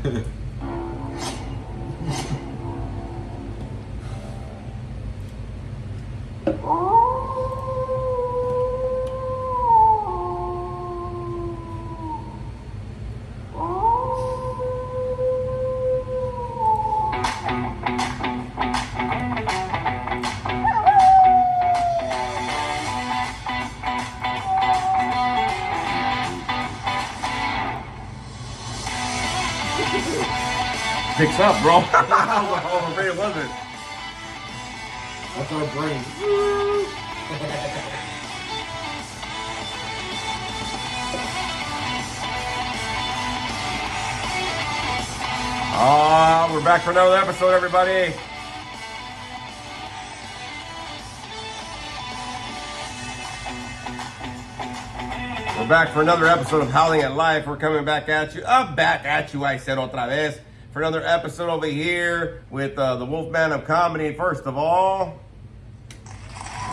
Picks up, bro. I'm afraid it wasn't. That's our brain. We're back for another episode, everybody. We're back for another episode of Howling at Life. We're coming back at you. I said otra vez. For another episode over here with the Wolfman of Comedy. First of all.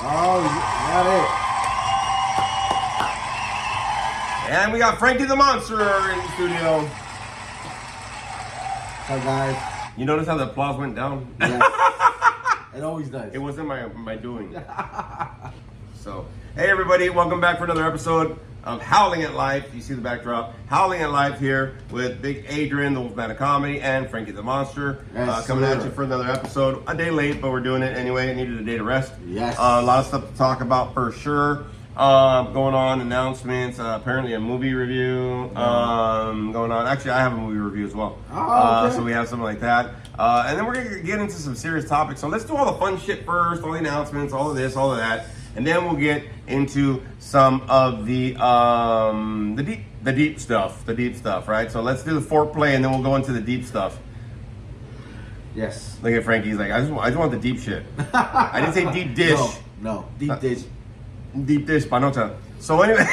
Oh, got it. And we got Frankie the Monster in the studio. Hi, guys. You notice how the applause went down? Yes. It always does. It wasn't my doing. So, hey everybody, welcome back for another episode of Howling at Life. You see the backdrop. Howling at Life here with Big Adrian, the Wolfman of Comedy, and Frankie the Monster. Yes, coming sir. at you for another episode. A day late, but we're doing it anyway. I needed a day to rest. Yes. A lot of stuff to talk about for sure. Going on, announcements, apparently a movie review going on. Actually, I have a movie review as well. Oh, okay. So we have something like that. And then we're going to get into some serious topics. So let's do all the fun shit first, all the announcements, all of this, all of that. And then we'll get into some of the deep stuff, right? So let's do the foreplay and then we'll go into the deep stuff. Yes. Look at Frankie, he's like, I just want the deep shit. I didn't say deep dish. No, deep dish. Deep dish, panota. So anyway.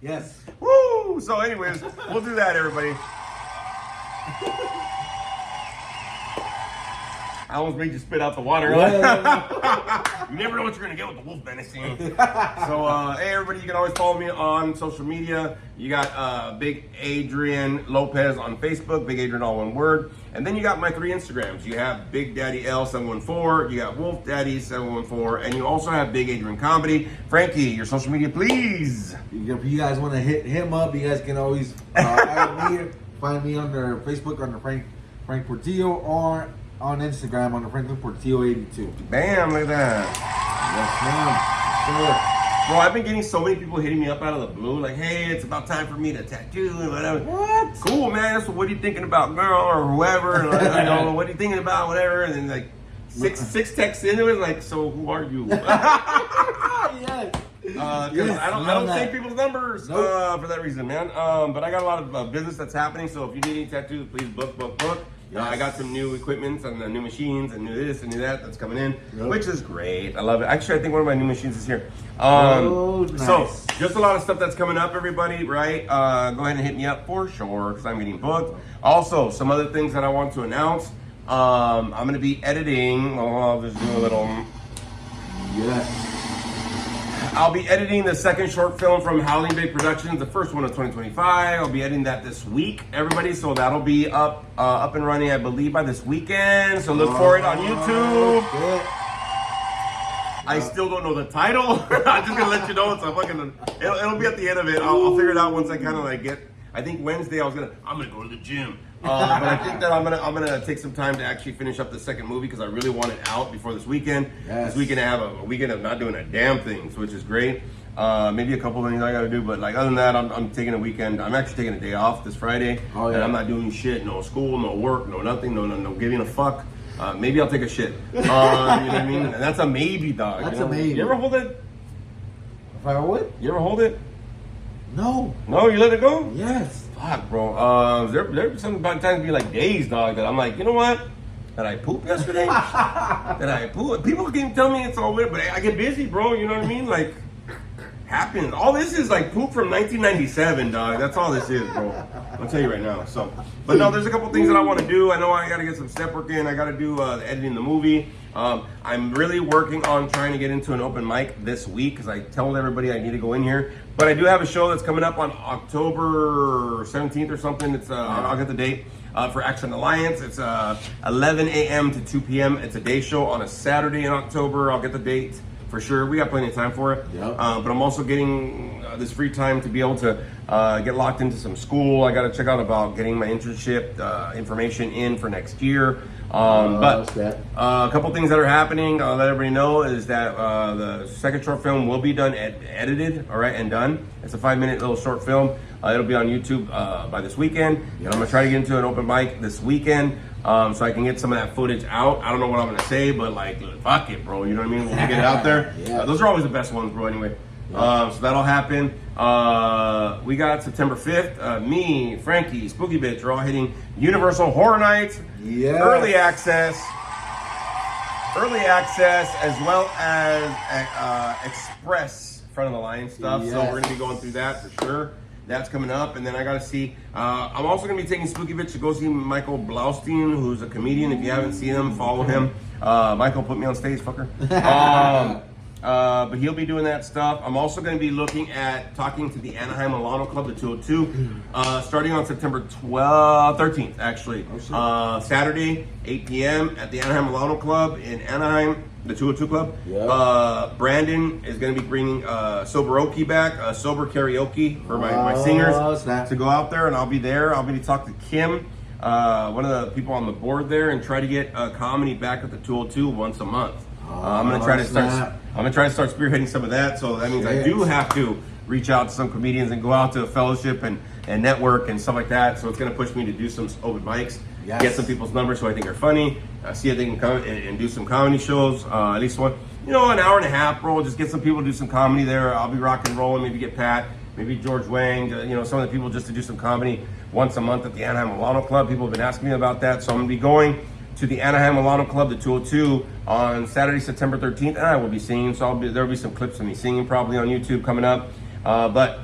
Yes. Woo! So anyways, we'll do that, everybody. I almost made you spit out the water. You never know what you're going to get with the Wolfman scene. So, hey, everybody, you can always follow me on social media. You got Big Adrian Lopez on Facebook, Big Adrian, all one word. And then you got my 3 Instagrams. You have Big Daddy L714, you got Wolf Daddy 714, and you also have Big Adrian Comedy. Frankie, your social media, please. If you guys want to hit him up, you guys can always find me under Facebook under Frank Portillo or on Instagram under Franklin Portillo 82. Bam, like that. Yes, ma'am. Sure. Bro, I've been getting so many people hitting me up out of the blue, like, hey, it's about time for me to tattoo and whatever. What? Cool, man. So what are you thinking about, girl, or whoever? And, like, you know, what are you thinking about, whatever? And then like six texts into it, like, so who are you? Yes. Because I don't take people's numbers Nope. for that reason, man. But I got a lot of business that's happening. So if you need any tattoos, please book. Yes. I got some new equipment and new machines and new this and new that that's coming in, Yep. which is great. I love it. Actually, I think one of my new machines is here. Nice. So just a lot of stuff that's coming up, everybody, right? Go ahead and hit me up for sure because I'm getting booked. Also, some other things that I want to announce. I'm going to be editing. I'll just do a little... Yes. I'll be editing the second short film from Howling Big Productions, the first one of 2025. I'll be editing that this week, everybody. So that'll be up and running, I believe, by this weekend. So look for it on YouTube. Good. I still don't know the title. I'm just gonna let you know. It's a fucking. It'll be at the end of it. I'll figure it out once I kind of like get. I think Wednesday I'm gonna go to the gym. But I think that I'm gonna take some time to actually finish up the second movie because I really want it out before this weekend. Yes. This weekend I have a weekend of not doing a damn thing, which is great. Maybe a couple of things I gotta do, but like other than that, I'm taking a weekend. I'm actually taking a day off this Friday, Oh, yeah. and I'm not doing shit. No school, no work, no nothing, no giving a fuck. Maybe I'll take a shit. You know what I mean? And that's a maybe, dog. That's you know? a maybe. You ever hold it? If I would? You ever hold it? No. No, you let it go? Yes. Fuck, bro. There some times be like days, dog, that I'm like, you know what? Did I poop yesterday? Did I poop? People can tell me it's all weird, but I get busy, bro. You know what I mean? Like, happens. All this is like poop from 1997, dog. That's all this is, bro. I'll tell you right now. So, but no, there's a couple things that I want to do. I know I got to get some step work in. I got to do the editing the movie. I'm really working on trying to get into an open mic this week because I told everybody I need to go in here. But I do have a show that's coming up on October 17th or something. It's I'll get the date. For Action Alliance, it's 11 a.m. to 2 p.m. It's a day show on a Saturday in October. I'll get the date for sure. We got plenty of time for it. Yep. But I'm also getting this free time to be able to get locked into some school. I got to check out about getting my internship information in for next year. But a couple things that are happening, I'll let everybody know, is that the second short film will be done edited, all right, and done. It's a 5-minute little short film. It'll be on YouTube by this weekend. And I'm gonna try to get into an open mic this weekend so I can get some of that footage out. I don't know what I'm gonna say, but like, fuck it, bro. You know what I mean? We'll get it out there. Those are always the best ones, bro, anyway. So that'll happen. We got September 5th. Me, Frankie, Spooky Bitch are all hitting Universal Horror Nights. Early access as well as express front of the line stuff. So we're gonna be going through that for sure. That's coming up, and then I gotta see. I'm also gonna be taking Spooky Bitch to go see Michael Blaustein, who's a comedian. If you haven't seen him, follow him. Michael put me on stage, fucker. But he'll be doing that stuff. I'm also going to be looking at talking to the Anaheim Milano Club, the 202, starting on September 13th, actually. Saturday, 8 p.m. at the Anaheim Milano Club in Anaheim, the 202 Club. Brandon is going to be bringing Soberoki back, sober karaoke for my singers to go out there, and I'll be there. I'll be talking to Kim, one of the people on the board there, and try to get comedy back at the 202 once a month. I'm gonna try to start spearheading some of that. So that means I do have to reach out to some comedians and go out to a fellowship and network and stuff like that. So it's gonna push me to do some open mics, get some people's numbers who I think are funny, see if they can come and do some comedy shows. At least one, an hour and a half, bro. Just get some people to do some comedy there. I'll be rock and rolling. Maybe get Pat, maybe George Wang, some of the people just to do some comedy once a month at the Anaheim Milano Club. People have been asking me about that, so I'm gonna be going to the Anaheim Milano Club, the 202, on Saturday, September 13th, and I will be singing. So there'll be some clips of me singing probably on YouTube coming up. But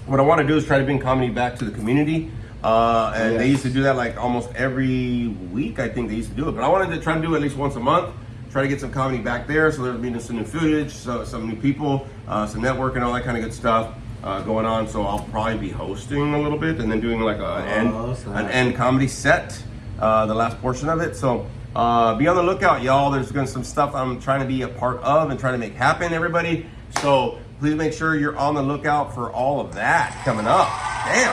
what I want to do is try to bring comedy back to the community. And they used to do that like almost every week. I think they used to do it, but I wanted to try to do it at least once a month. Try to get some comedy back there. So there'll be some new footage, some new people, some networking, all that kind of good stuff going on. So I'll probably be hosting a little bit and then doing like an end comedy set. The last portion of it. So be on the lookout, y'all. There's going to be some stuff I'm trying to be a part of and trying to make happen, everybody. So please make sure you're on the lookout for all of that coming up. Damn.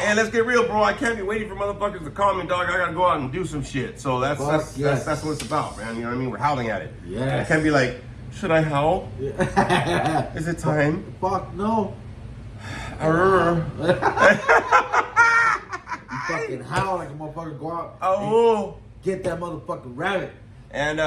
And let's get real, bro. I can't be waiting for motherfuckers to call me, dog. I gotta go out and do some shit. So that's what it's about, man. You know what I mean? We're howling at it. I can't be like, should I howl? Is it time? Fuck no. Fucking howl like a motherfucker, go out get that motherfucking rabbit. And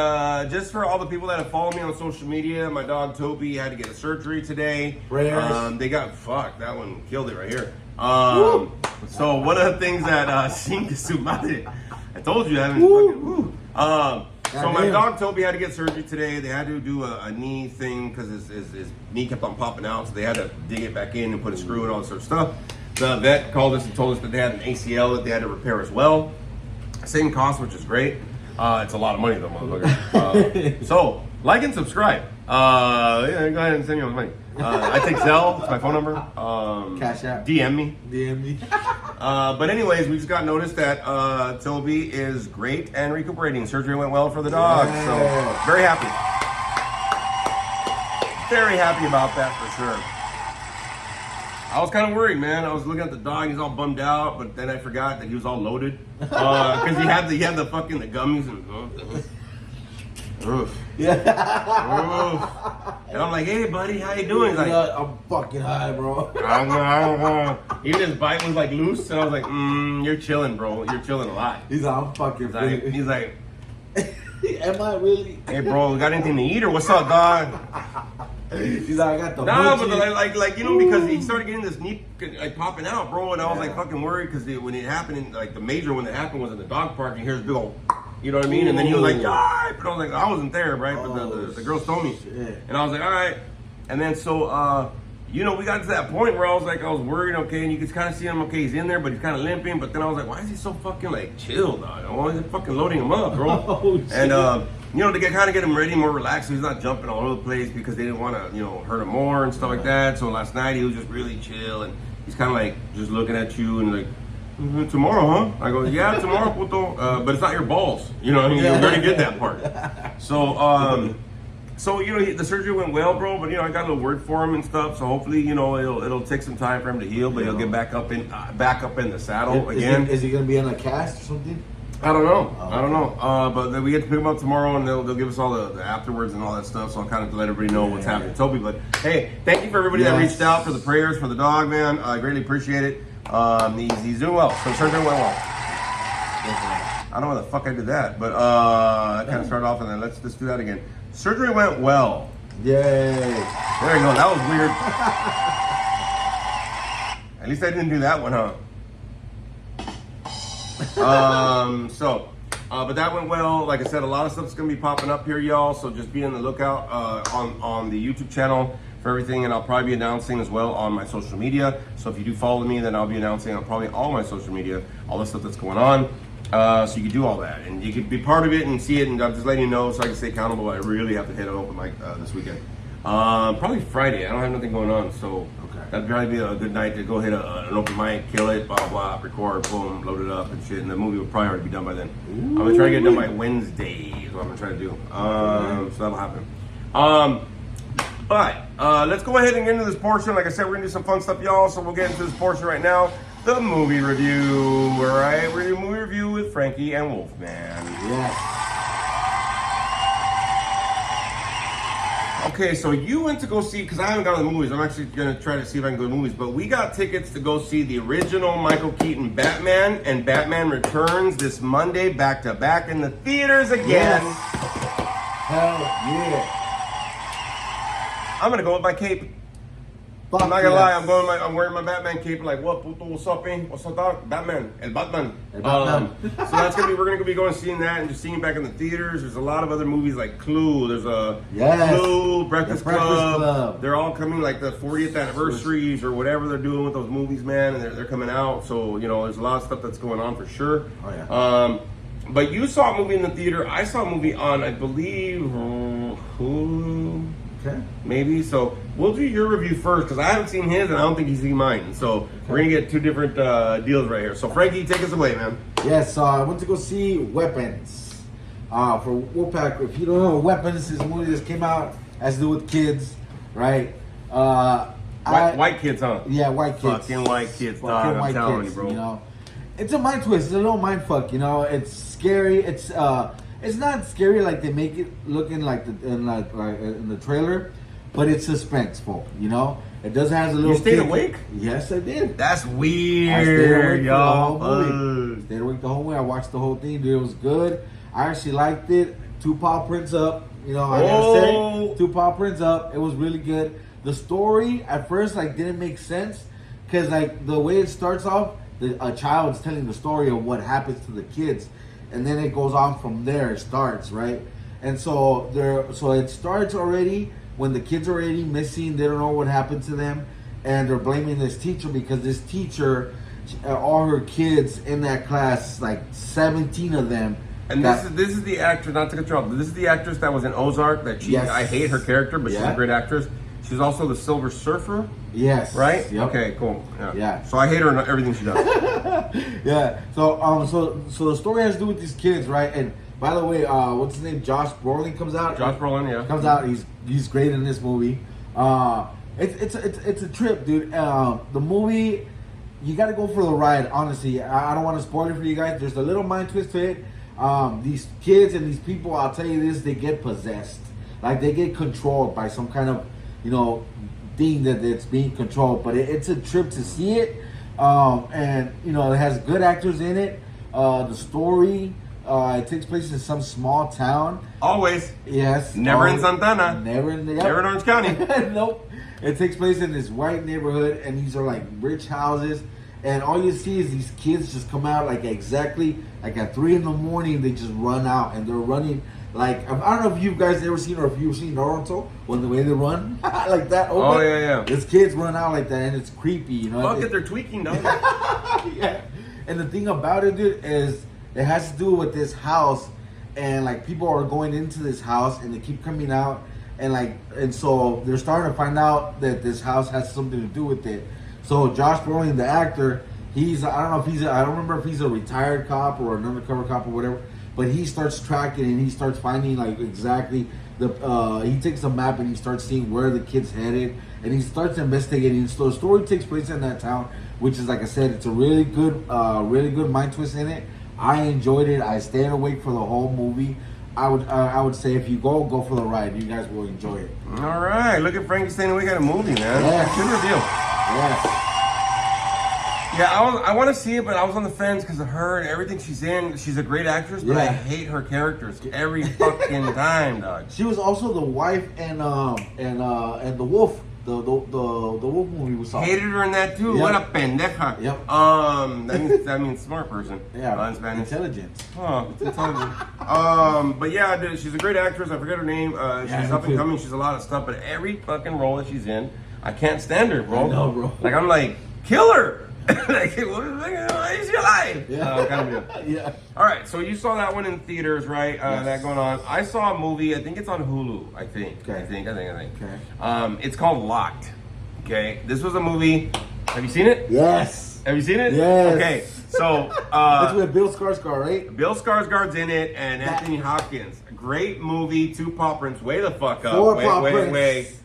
just for all the people that have followed me on social media, my dog Toby had to get a surgery today. They got that one killed it right here. So one of the things that Cinco su madre, I told you I haven't so my dog Toby had to get surgery today. They had to do a knee thing because his knee kept on popping out, so they had to dig it back in and put a screw and all that sort of stuff. The vet called us and told us that they had an ACL that they had to repair as well. Same cost, which is great. It's a lot of money though, motherfucker. So, like and subscribe. Go ahead and send me money. I take Zelle, it's my phone number. Cash App. DM me. But anyways, we just got notice that Toby is great and recuperating. Surgery went well for the dog. So, very happy. Very happy about that for sure. I was kind of worried, man. I was looking at the dog; he's all bummed out. But then I forgot that he was all loaded because he had the fucking the gummies and. And I'm like, hey, buddy, how you doing? He's like, I'm fucking high, bro. Even his bite was like loose, and I was like, you're chilling, bro. You're chilling a lot. He's like, I'm fucking. He's like, am I really? Hey, bro, got anything to eat or what's up, dog? He's like, I got the. Nah, but because he started getting this knee like popping out, bro, and I was like fucking worried because when it happened, like the major one that happened was in the dog park, and here's big old, you know what I mean? And then he was like, die! But I was like, I wasn't there, right? But the girls told me, and I was like, all right. And then so you know, we got to that point where I was worried, okay, and you could kind of see him, okay, he's in there, but he's kind of limping. But then I was like, why is he so fucking like chill, dog? Why is he fucking loading him up, bro? Oh, and you know, to kind of get him ready, more relaxed, so he's not jumping all over the place because they didn't want to, you know, hurt him more and stuff like that. So last night he was just really chill, and he's kind of like just looking at you and like, tomorrow, huh? I go, yeah, tomorrow, puto. But it's not your balls, you know. You already did that part. So, so you know, the surgery went well, bro. But you know, I got a little word for him and stuff. So hopefully, you know, it'll take some time for him to heal, but he'll get back up in the saddle again. Is he gonna be on a cast or something? I don't know. I don't know. But then we get to pick him up tomorrow, and they'll give us all the afterwards and all that stuff. So I'll kind of let everybody know what's happening to Toby. But hey, thank you for everybody that reached out for the prayers for the dog, man. I greatly appreciate it. He's doing well. So surgery went well. I don't know why the fuck I did that, but I kind of started off and then let's do that again. Surgery went well. Yay! There you go. That was weird. At least I didn't do that one, huh? But that went well. Like I said, a lot of stuff's gonna be popping up here, y'all. So just be on the lookout on the YouTube channel for everything, and I'll probably be announcing as well on my social media. So if you do follow me, then I'll be announcing on probably all my social media all the stuff that's going on. So you can do all that, and you can be part of it and see it. And I'm just letting you know so I can stay accountable. I really have to hit an open mic this weekend. Probably Friday. I don't have nothing going on, so that'd probably be a good night to go hit an open mic, kill it, blah blah, record, boom, load it up and shit. And the movie will probably already be done by then. I'm gonna try to get it done by Wednesday. Is what I'm gonna try to do. So that'll happen. But let's go ahead and get into this portion. Like I said, we're gonna do some fun stuff, y'all. So we'll get into this portion right now. The movie review. All right, we're gonna do a movie review with Frankie and Wolfman. Yes. Okay, so you went to go see, because I haven't gone to the movies. I'm actually gonna try to see if I can go to the movies. But we got tickets to go see the original Michael Keaton Batman and Batman Returns this Monday, back to back in the theaters again. Yes. Hell yeah. I'm gonna go with my cape. Fuck I'm not gonna lie, yes. I'm wearing my Batman cape. Like, what, puto, what's up, eh? What's up, dog? Batman, El Batman. El Batman. So we're gonna be going seeing that and just seeing it back in the theaters. There's a lot of other movies like Clue. There's Clue, Breakfast Club. They're all coming, like the 40th anniversaries or whatever they're doing with those movies, man. And they're coming out. So you know, there's a lot of stuff that's going on for sure. Oh yeah. But you saw a movie in the theater. I saw a movie on, I believe, Hulu. Okay. Maybe. So we'll do your review first because I haven't seen his and I don't think he's seen mine. So we're gonna get two different deals right here. So Frankie, take us away, man. Yes, I went to go see Weapons. For Wolfpack. If you don't know, Weapons is a movie that came out, has to do with kids, right? White kids, huh? Yeah, white kids. Fucking white kids, dog. Fucking I'm white telling kids, you, bro. You know, it's a mind twist. It's a little mind fuck. You know, it's scary. It's not scary like they make it looking like in the trailer, but it's suspenseful. You know, it does have a little. You stayed kick. awake? Yes, I did. That's weird, I stayed awake y'all. for the whole movie. Stayed awake the whole way. I watched the whole thing, dude. It was good. I actually liked it. 2 paw prints up. You know, I gotta say, 2 paw prints up. It was really good. The story at first didn't make sense because the way it starts off, a child's telling the story of what happens to the kids. And then it goes on from there. It starts, right? And so it starts already when the kids are already missing. They don't know what happened to them, and they're blaming this teacher because this teacher, all her kids in that class, like 17 of them. And this is the actress. Not to cut you off, but this is the actress that was in Ozark. I hate her character, but she's a great actress. She's also the Silver Surfer. Yes. Right? Yep. Okay, cool. Yeah. So I hate her and everything she does. Yeah. So the story has to do with these kids, right? And by the way, what's his name? Josh Brolin comes out. Josh Brolin, yeah. Comes out. He's great in this movie. It's a trip, dude. The movie, you got to go for the ride. Honestly, I don't want to spoil it for you guys. There's a little mind twist to it. These kids and these people, I'll tell you this, they get possessed. Like they get controlled by some kind of, thing that's being controlled. But it's a trip to see it. And it has good actors in it. The story, it takes place in some small town. Always. Yes. Never in Santana. Never in Orange County. Nope. It takes place in this white neighborhood, and these are like rich houses. And all you see is these kids just come out exactly at 3 a.m. They just run out, and they're running Like I don't know if you guys ever seen or if you've seen Naruto when the way they run like that. Open. Oh yeah. These kids run out like that, and it's creepy. You know. Fuck it, they're tweaking, dog. Yeah. And the thing about it, dude, is it has to do with this house, and like people are going into this house, and they keep coming out, and so they're starting to find out that this house has something to do with it. So Josh Brolin, the actor, I don't remember if he's a retired cop or an undercover cop or whatever, but he starts tracking and he starts finding like exactly he takes a map and he starts seeing where the kid's headed, and he starts investigating. So the story takes place in that town, which is, like I said, it's a really good mind twist in it. I enjoyed it. I stayed awake for the whole movie. I would say if you go for the ride. You guys will enjoy it. All right, look at Frankie staying awake at a movie, man. Yeah. Good reveal. Yes. Yeah, I want to see it, but I was on the fence because of her and everything she's in. She's a great actress, but I hate her characters every fucking time, dog. She was also the wife and the wolf, the wolf movie we saw. Hated her in that too. Yep. What a pendeja. Yep. That means smart person. Yeah. In Spanish. Intelligent. Oh, it's intelligent. But yeah, dude, she's a great actress. I forget her name. She's up and coming. She's a lot of stuff, but every fucking role that she's in, I can't stand her, bro. I know, bro. Like I'm like, kill her. Like, why is she alive? Yeah. Kind of deal. Yeah. All right, so you saw that one in theaters, right? Yes. That going on. I saw a movie. I think it's on Hulu. I think. Okay. I think. Okay. It's called Locked. Okay. This was a movie. Have you seen it? Yes. Have you seen it? Yes. Okay. So That's with Bill Skarsgård, right? Bill Skarsgård's in it, and Anthony Hopkins. Great movie. 2 paw prints. Way the fuck up. 4 paw prints.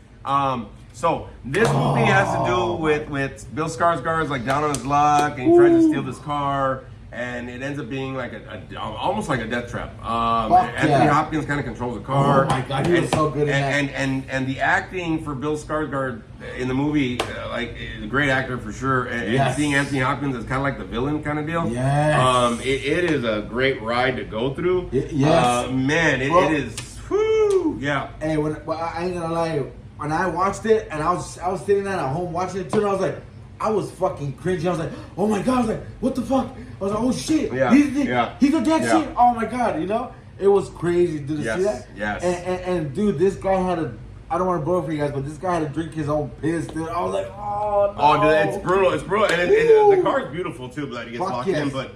So this movie has to do with Bill Skarsgård's like down on his luck, and he tries to steal this car, and it ends up being like almost like a death trap. Anthony Hopkins kind of controls the car. Oh my god, he was so good in that. And the acting for Bill Skarsgård in the movie, like a great actor for sure. And seeing Anthony Hopkins as kind of like the villain kind of deal. Yes. It is a great ride to go through. Yes. Man, it is. Whoo, yeah. Hey, I ain't gonna lie. When I watched it, and I was sitting at home watching it too, and I was like, I was fucking cringing. I was like, oh my god! I was like, what the fuck? I was like, oh shit! Yeah. He's a dead shit! Oh my god! You know, it was crazy. Did you see that? Yes. And dude, this guy had I don't want to blow it for you guys, but this guy had to drink his own piss, dude. I was like, oh no! Oh, dude, it's brutal. It's brutal, and the car is beautiful too. But he gets locked in. But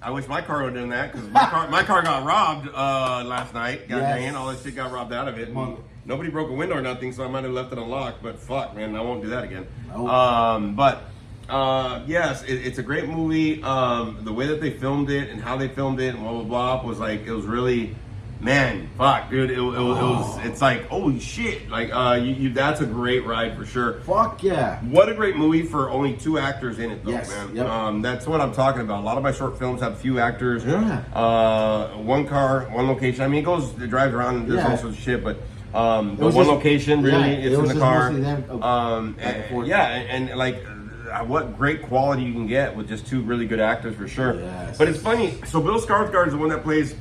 I wish my car would have done that because my car got robbed last night. God dang it, all that shit got robbed out of it. And nobody broke a window or nothing, so I might have left it unlocked. But fuck, man, I won't do that again. Nope. Yes, it's a great movie. The way that they filmed it and how they filmed it and blah blah blah was like it was really, man, fuck, dude. It was. It's like holy shit. Like that's a great ride for sure. Fuck yeah. What a great movie for only 2 actors in it, though, Yes, man. yep. That's what I'm talking about. A lot of my short films have few actors. Yeah. 1 car, 1 location. I mean, it drives around and does all sorts of shit, but the was one just- location really it is in was the just car. mostly them, back and forth. And like what great quality you can get with just 2 really good actors for sure. Yes. But it's funny. So Bill Skarsgård is the one that plays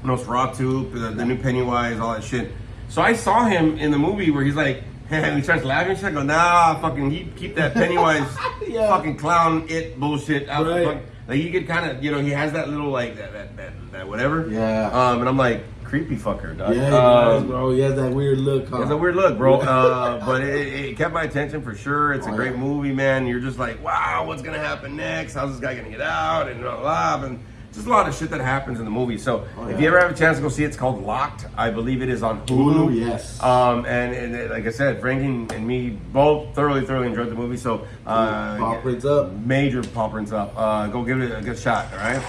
Nosferatu, the new Pennywise, all that shit. So I saw him in the movie where he's like, and he starts laughing. She's like, nah, fucking keep that Pennywise fucking clown bullshit out. Right. Like you could kind of, he has that little like that whatever. Yeah. And I'm like, creepy fucker, dog. Yeah, he does, bro. He has that weird look. Huh? It's a weird look, bro. But it kept my attention for sure. It's a great movie, man. You're just like, wow, what's gonna happen next? How's this guy gonna get out? And blah blah. And just a lot of shit that happens in the movie. So if you ever have a chance to go see it, it's called Locked. I believe it is on Hulu. Yes. And like I said, Frankie and me both thoroughly enjoyed the movie. So paw prints up. Major paw prints up. Go give it a good shot. All right.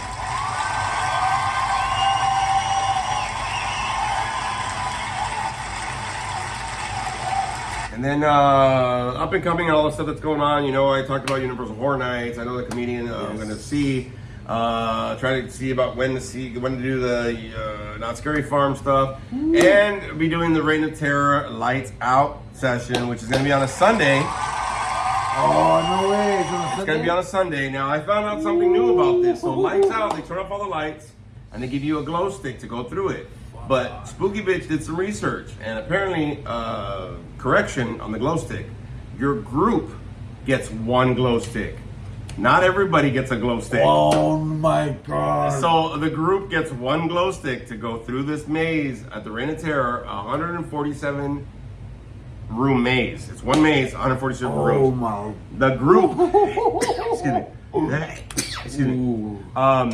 And then up and coming, all the stuff that's going on. I talked about Universal Horror Nights. I know the comedian I'm going to see. Try to see about when to do the Not Scary Farm stuff. And be doing the Reign of Terror Lights Out session, which is going to be on a Sunday. Oh, no way. It's going to be on a Sunday. Now, I found out something new about this. So Lights Out, they turn off all the lights, and they give you a glow stick to go through it. But Spooky Bitch did some research, and apparently, correction on the glow stick. Your group gets 1 glow stick. Not everybody gets a glow stick. Oh my God. So the group gets one glow stick to go through this maze at the Reign of Terror, 147 room maze. It's one maze, 147 Oh rooms. my. The group, excuse me. Excuse me. Ooh.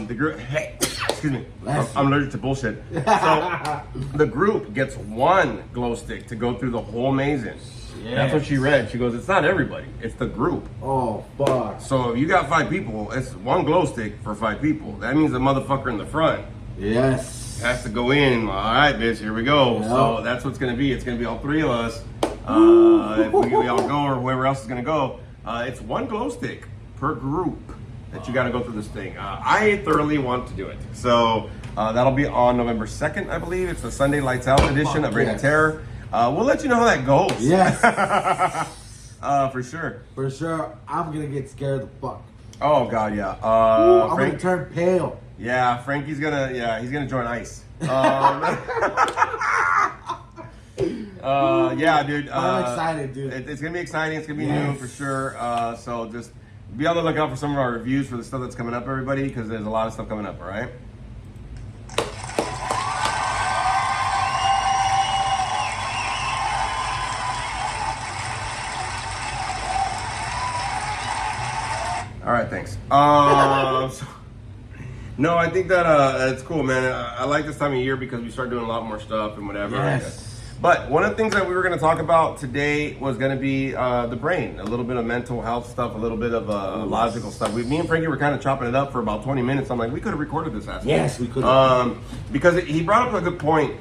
The group, excuse me. Bless I'm allergic to bullshit. So the group gets one glow stick to go through the whole maze in. That's what she read. She goes, it's not everybody, it's the group. Oh fuck. So if you got 5 people, it's one glow stick for 5 people. That means the motherfucker in the front Yes. has to go in. All right, bitch, here we go. Yep. So that's what's gonna be. It's gonna be all 3 of us. If we all go, or whoever else is gonna go, it's one glow stick per group that you got to go through this thing. I thoroughly want to do it. So that'll be on November 2nd, I believe. It's the Sunday Lights Out edition of Reign of Terror. We'll let you know how that goes. Yes. For sure. For sure. I'm gonna get scared the fuck. Oh God, yeah. I'm Frank, gonna turn pale. yeah, Frankie's gonna, he's gonna join ICE. Yeah, dude. I'm excited, dude. It's gonna be exciting. It's gonna be Yes. new for sure. So just be on the lookout for some of our reviews for the stuff that's coming up, everybody, because there's a lot of stuff coming up. All right. All right, thanks. No, I think that it's cool, man. I like this time of year because we start doing a lot more stuff and whatever. Yes. But one of the things that we were going to talk about today was going to be the brain, a little bit of mental health stuff, a little bit of logical stuff. Me and Frankie were kind of chopping it up for about 20 minutes. I'm like, we could have recorded this after. Yes, we could have. Because he brought up a good point.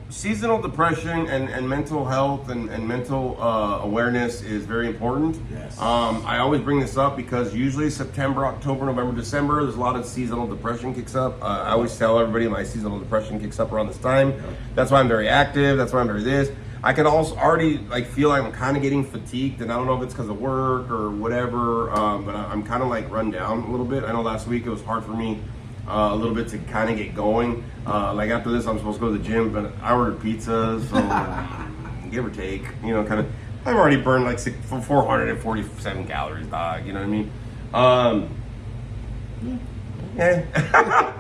Seasonal depression and mental health and mental awareness is very important. Yes. I always bring this up because usually September, October, November, December, there's a lot of seasonal depression kicks up. I always tell everybody my seasonal depression kicks up around this time. That's why I'm very active. That's why I'm very this. I can also already feel like I'm kind of getting fatigued, and I don't know if it's because of work or whatever, but I'm kind of run down a little bit. I know last week it was hard for me a little bit to kind of get going. After this, I'm supposed to go to the gym, but I ordered pizza, so give or take, kind of. I've already burned 447 calories, dog. You know what I mean? Yeah.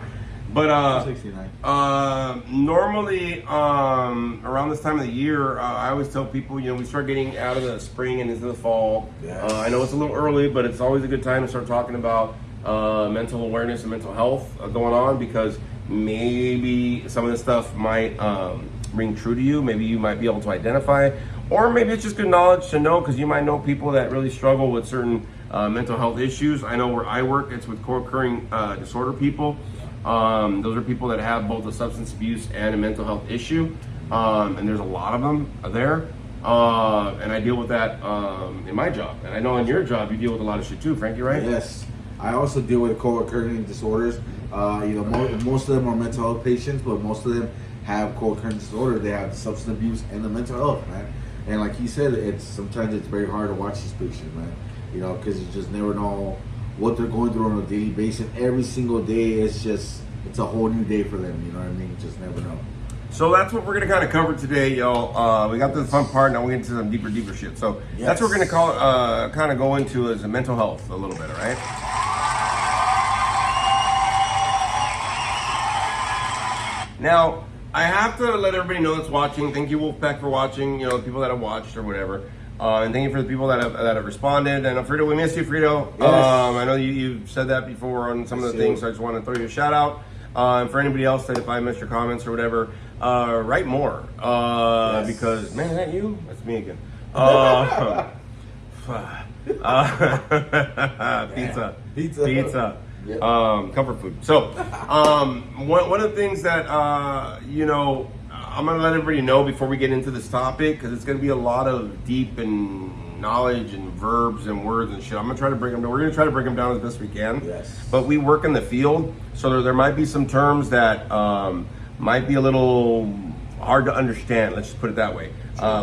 But 69. normally around this time of the year, I always tell people, we start getting out of the spring and into the fall. Yes. I know it's a little early, but it's always a good time to start talking about mental awareness and mental health going on, because maybe some of this stuff might ring true to you. Maybe you might be able to identify, or maybe it's just good knowledge to know, because you might know people that really struggle with certain mental health issues. I know where I work, it's with co-occurring disorder people. Those are people that have both a substance abuse and a mental health issue, and there's a lot of them there. And I deal with that in my job, and I know in your job you deal with a lot of shit too, Frankie, right? Yes. I also deal with co-occurring disorders. Most of them are mental health patients, but most of them have co-occurring disorder. They have substance abuse and the mental health, man. And like he said, sometimes it's very hard to watch these patients, man. Because you just never know what they're going through on a daily basis. Every single day, it's a whole new day for them. You know what I mean? You just never know. So that's what we're gonna kind of cover today, y'all. We got the fun part, now we get into some deeper shit. So that's what we're gonna call kind of go into is mental health a little bit, all right? Now, I have to let everybody know that's watching. Thank you, Wolfpack, for watching. People that have watched or whatever. And thank you for the people that have responded. And Frito, we miss you, Frito. Yes. I know you've said that before on some of the things, so I just want to throw you a shout out. And for anybody else that if I missed your comments or whatever, write more. Yes. Because, man, is that you? That's me again. Pizza. Yep. Comfort food. So, one of the things that, I'm going to let everybody know before we get into this topic, because it's going to be a lot of deep and knowledge and verbs and words and shit. I'm going to try to break them down. We're going to try to break them down as best we can. Yes. But we work in the field, so there might be some terms that might be a little hard to understand. Let's just put it that way.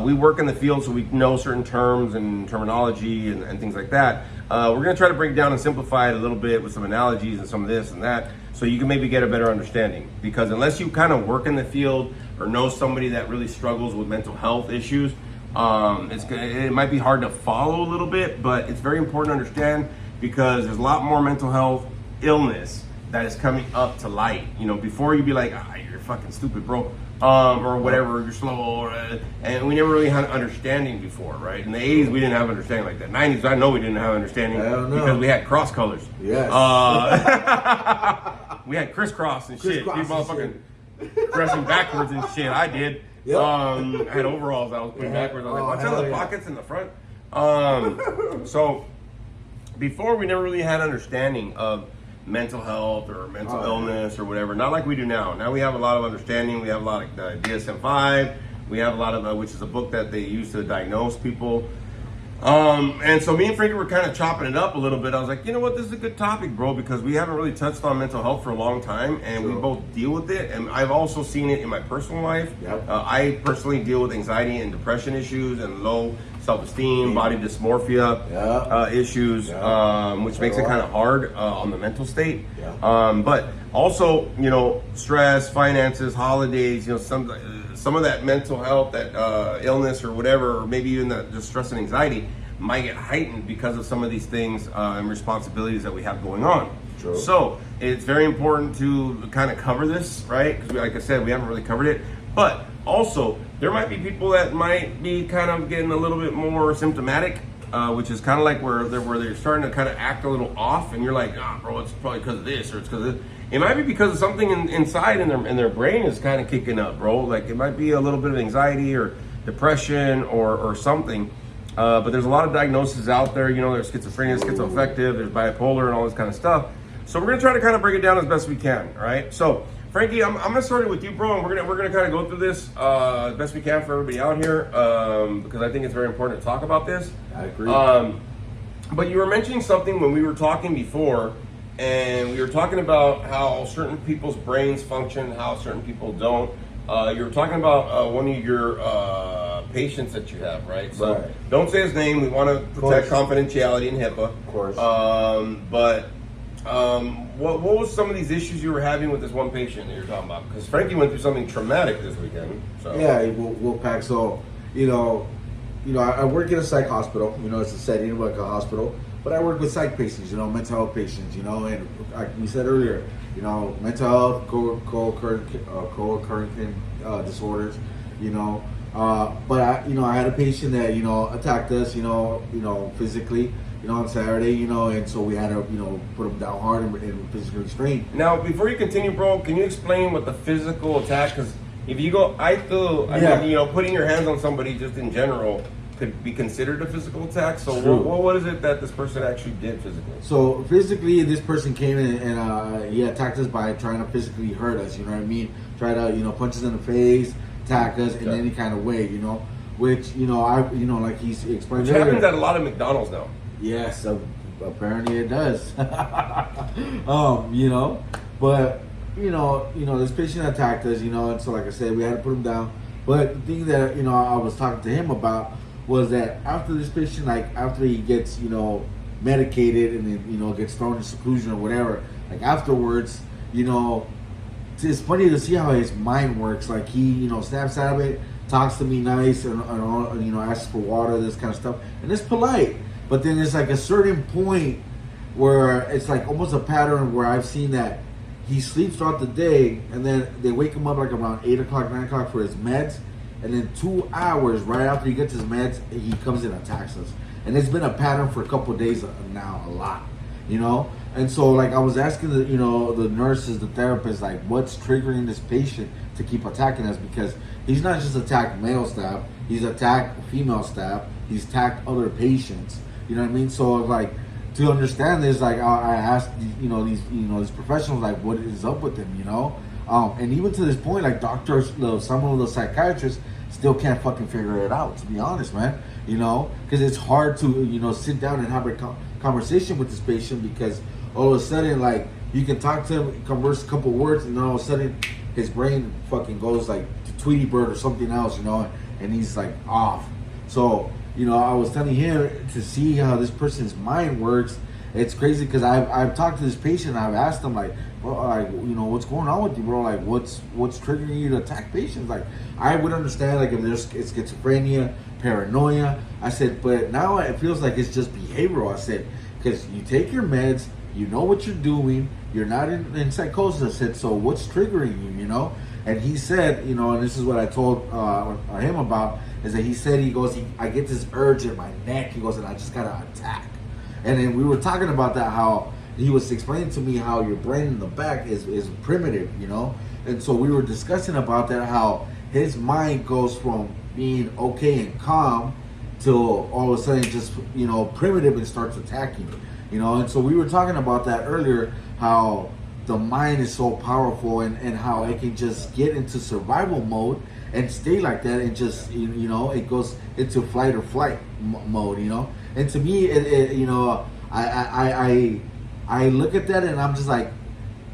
We work in the field, so we know certain terms and terminology and things like that. We're going to try to break it down and simplify it a little bit with some analogies and some of this and that, so you can maybe get a better understanding. Because unless you kind of work in the field or know somebody that really struggles with mental health issues, It might be hard to follow a little bit, but it's very important to understand because there's a lot more mental health illness that is coming up to light. You know, before you'd be like, you're fucking stupid, bro, or whatever, you're slow, and we never really had understanding before, right? In the 80s, we didn't have understanding like that. 90s, I know we didn't have understanding because we had cross colors. Yes. We had crisscross and shit. Crisscross People and fucking dressing backwards and shit. I did. Yep. I had overalls I was putting backwards. I was like, watch out the pockets in the front. So before we never really had understanding of mental health or mental illness or whatever. Not like we do now. Now we have a lot of understanding. We have a lot of DSM-5. We have a lot of, which is a book that they use to diagnose people. And so me and Frankie were kind of chopping it up a little bit. I was like, you know what, this is a good topic, bro, because we haven't really touched on mental health for a long time, and we both deal with it. And I've also seen it in my personal life. Yep. I personally deal with anxiety and depression issues and low self-esteem, body dysmorphia issues, which makes it kind of hard on the mental state. But also, you know, stress, finances, holidays, you know, some of that mental health, that illness or whatever, or maybe even that just stress and anxiety might get heightened because of some of these things and responsibilities that we have going on. True. So it's very important to kind of cover this, right? Because like I said, we haven't really covered it. But also, there might be people that might be kind of getting a little bit more symptomatic, which is kind of like where they're starting to kind of act a little off, and you're like, bro, it's probably because of this, or it's because of this. It might be because of something inside in their brain is kind of kicking up, bro. Like it might be a little bit of anxiety or depression or something. But there's a lot of diagnoses out there. You know, there's schizophrenia, schizoaffective, there's bipolar, and all this kind of stuff. So we're gonna try to kind of break it down as best we can, all right? So Frankie, I'm gonna start it with you, bro, and we're gonna kind of go through this as best we can for everybody out here because I think it's very important to talk about this. I agree. But you were mentioning something when we were talking before, and we were talking about how certain people's brains function, how certain people don't. You were talking about one of your patients that you have, right? So don't say his name. We want to protect confidentiality and HIPAA. Of course. What was some of these issues you were having with this one patient that you're talking about? Because Frankie went through something traumatic this weekend. So. Yeah, we'll pack. So, you know, I work in a psych hospital. You know, it's a setting like a hospital, but I work with psych patients. You know, mental health patients. You know, and like we said earlier, you know, mental health, co-occurring disorders. You know, but I had a patient that attacked us. You know, physically. You know, on Saturday, you know, and so we had to, put him down hard and physically restrain. Now, before you continue, bro, can you explain what the physical attack? Because if you go, I mean, putting your hands on somebody just in general could be considered a physical attack. So, what is it that this person actually did physically? So, physically, this person came in and he attacked us by trying to physically hurt us. You know what I mean? Try to, punch us in the face, attack us in any kind of way. You know, which like he's explained. Which happens at a lot of McDonald's now. Yes, apparently it does. But this patient attacked us, and so like I said, we had to put him down. But the thing that I was talking to him about was that after this patient, like after he gets medicated and then gets thrown in seclusion or whatever, like afterwards, it's funny to see how his mind works. Like he snaps out of it, talks to me nice, and asks for water, this kind of stuff, and it's polite. But then there's like a certain point where it's like almost a pattern where I've seen that he sleeps throughout the day and then they wake him up like around 8 o'clock, 9 o'clock for his meds. And then 2 hours right after he gets his meds, he comes and attacks us. And it's been a pattern for a couple of days now, a lot, And so like I was asking the nurses, the therapists, like what's triggering this patient to keep attacking us? Because he's not just attacked male staff, he's attacked female staff, he's attacked other patients. You know what I mean? So like to understand this, like I asked these professionals like what is up with him, and even to this point, like doctors, some of the psychiatrists still can't fucking figure it out. To be honest, man, because it's hard to sit down and have a conversation with this patient because all of a sudden like you can talk to him, converse a couple words, and then all of a sudden his brain fucking goes like to Tweety Bird or something else, and he's like off. So. I was telling him to see how this person's mind works. It's crazy because I've talked to this patient. And I've asked him like, bro, like what's going on with you, bro? Like what's triggering you to attack patients? Like I would understand like if it's schizophrenia, paranoia. I said, but now it feels like it's just behavioral. I said, because you take your meds, you know what you're doing, you're not in psychosis. I said, so what's triggering you, you know? And he said, you know, and this is what I told him about, is that he said, he goes, I get this urge in my neck, he goes, and I just gotta attack. And then we were talking about that, how he was explaining to me how your brain in the back is primitive, you know? And so we were discussing about that, how his mind goes from being okay and calm till all of a sudden just, you know, primitive and starts attacking, you know? And so we were talking about that earlier, how the mind is so powerful and how it can just get into survival mode and stay like that and just, you know, it goes into fight or flight mode, you know? And to me, you know, I look at that and I'm just like,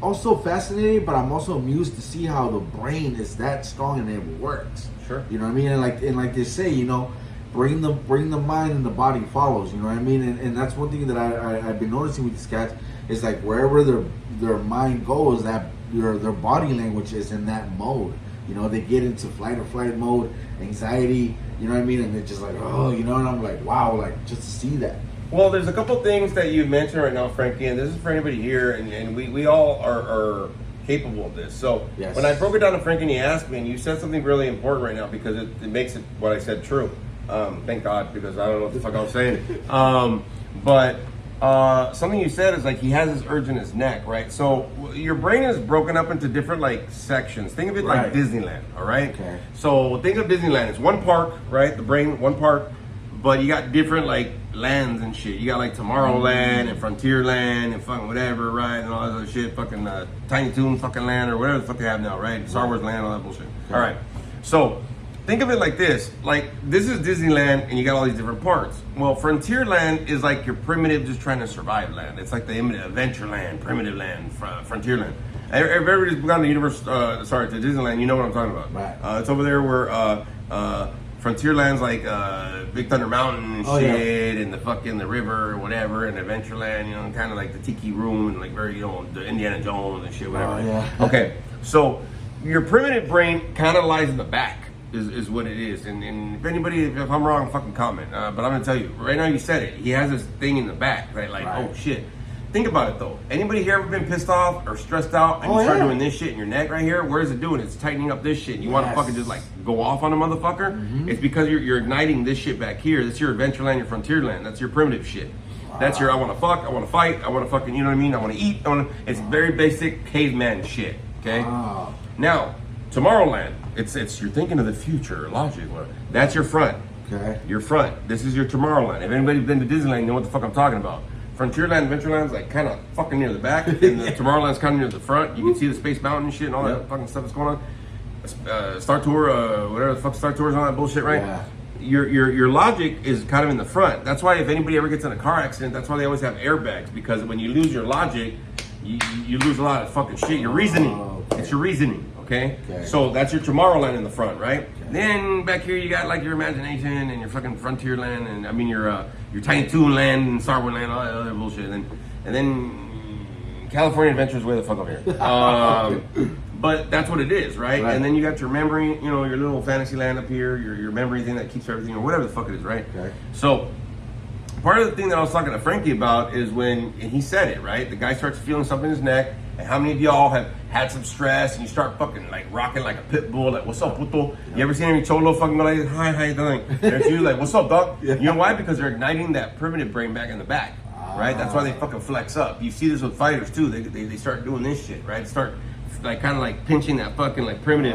also fascinated, but I'm also amused to see how the brain is that strong and it works. Sure. You know what I mean? And like they say, you know, bring the mind and the body follows. You know what I mean? And that's one thing that I've been noticing with these cats is like wherever their mind goes, that their body language is in that mode. You know, they get into fight or flight mode, anxiety. You know what I mean? And they're just like, oh, you know. And I'm like, wow, like just to see that. Well, there's a couple things that you mentioned right now, Frankie, and this is for anybody here, and we all are capable of this. So yes. When I broke it down to Frankie and he asked me, and you said something really important right now because it makes it what I said true. Thank God, because I don't know what the fuck I was saying. But something you said is like he has this urge in his neck, right? So your brain is broken up into different like sections. Think of it like Disneyland, all right? Okay. So think of Disneyland. It's one park, right? The brain, one park. But you got different like lands and shit. You got like Tomorrowland and Frontierland and fucking whatever, right? And all that other shit, fucking Tiny Toon fucking land or whatever the fuck they have now, right? Star Wars land, all that bullshit. Okay. All right. So think of it like this. Like this is Disneyland and you got all these different parts. Well, Frontierland is like your primitive, just trying to survive land. It's like the adventure land, primitive land, Frontierland. Everybody's gone to to Disneyland, you know what I'm talking about. Right. It's over there where Frontierland's like Big Thunder Mountain and shit, and the river or whatever, and Adventureland, you know, kind of like the Tiki Room and like very, you know, the Indiana Jones and shit, whatever. Oh, yeah. Okay, so your primitive brain kind of lies in the back, is what it is. And if I'm wrong, fucking comment. But I'm gonna tell you right now. You said it. He has this thing in the back, right? Like, oh shit. Think about it though. Anybody here ever been pissed off or stressed out and you start doing this shit in your neck right here? Where is it doing? It's tightening up this shit. You want to fucking just like go off on a motherfucker? Mm-hmm. It's because you're igniting this shit back here. That's your Adventureland, your Frontierland. That's your primitive shit. Wow. That's your I want to fuck, I want to fight, I want to fucking, you know what I mean? I want to eat. It's very basic caveman shit. Okay. Wow. Now, Tomorrowland. It's you're thinking of the future, logic. That's your front. Okay. Your front. This is your Tomorrowland. If anybody's been to Disneyland, you know what the fuck I'm talking about. Frontierland, Adventureland's like kind of fucking near the back, and the Tomorrowland's kind of near the front. You can see the Space Mountain and shit and all that fucking stuff that's going on. Star Tour, whatever the fuck Star Tour is, all that bullshit, right? Yeah. Your logic is kind of in the front. That's why if anybody ever gets in a car accident, that's why they always have airbags, because when you lose your logic, you lose a lot of fucking shit. Your reasoning. Oh, okay. It's your reasoning. Okay? So that's your Tomorrowland in the front, right? Okay. Then back here you got like your imagination and your fucking Frontierland, and I mean your Tiny Toon Land and Star Wars Land, all that other bullshit, and then California Adventure's way the fuck over here. But that's what it is, right? And then you got your memory, you know, your little fantasy land up here, your memory thing that keeps everything, or whatever the fuck it is, right? Okay. So part of the thing that I was talking to Frankie about is when, and he said it, right? The guy starts feeling something in his neck. And how many of y'all have had some stress and you start fucking like rocking like a pit bull, like, what's up, puto? You ever seen any cholo fucking go like, hi, how you doing? There's you like, what's up, dog? You know why? Because they're igniting that primitive brain back in the back, right? That's why they fucking flex up. You see this with fighters too. They start doing this shit, right? Start like kind of like pinching that fucking like primitive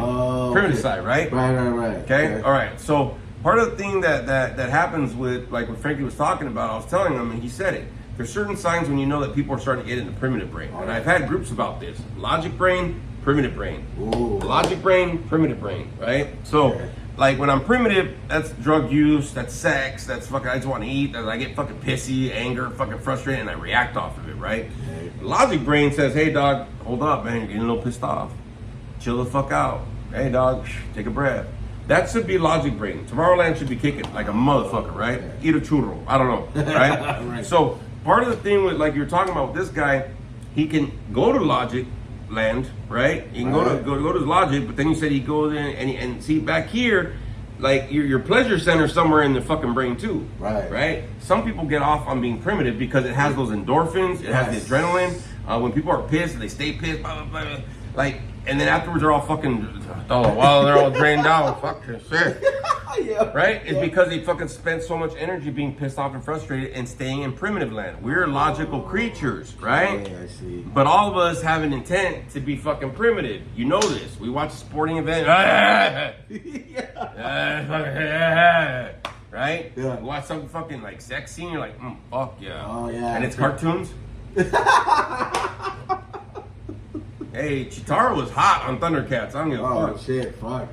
side, right? Right. Okay, all right. So part of the thing that happens with like what Frankie was talking about, I was telling him, and he said it. There's certain signs when you know that people are starting to get into primitive brain. And I've had groups about this. Logic brain, primitive brain. Ooh. Logic brain, primitive brain, right? So, like when I'm primitive, that's drug use, that's sex, that's fucking, I just want to eat, I get fucking pissy, anger, fucking frustrated, and I react off of it, right? Logic brain says, hey dog, hold up, man, you're getting a little pissed off. Chill the fuck out. Hey dog, take a breath. That should be logic brain. Tomorrowland should be kicking like a motherfucker, right? Eat a churro, I don't know, right? So, part of the thing with, like you're talking about with this guy, he can go to logic land, right? He can go to logic, but then you said he goes in and see back here, like your pleasure center somewhere in the fucking brain too. Right. Right. Some people get off on being primitive because it has those endorphins. It has the adrenaline. When people are pissed, they stay pissed. Blah, blah, blah, like, and then afterwards they're all fucking. While they're all drained out. Fuck this shit. Yeah. Right? It's because they fucking spent so much energy being pissed off and frustrated and staying in primitive land. We're logical creatures, right? Yeah, I see. But all of us have an intent to be fucking primitive. You know this. We watch a sporting event. Right? Yeah. You watch something fucking like sex scene, you're like, fuck yeah. Oh, yeah. And it's cartoons. Hey, Chitara was hot on Thundercats. I don't give a Oh fuck. shit! Fuck.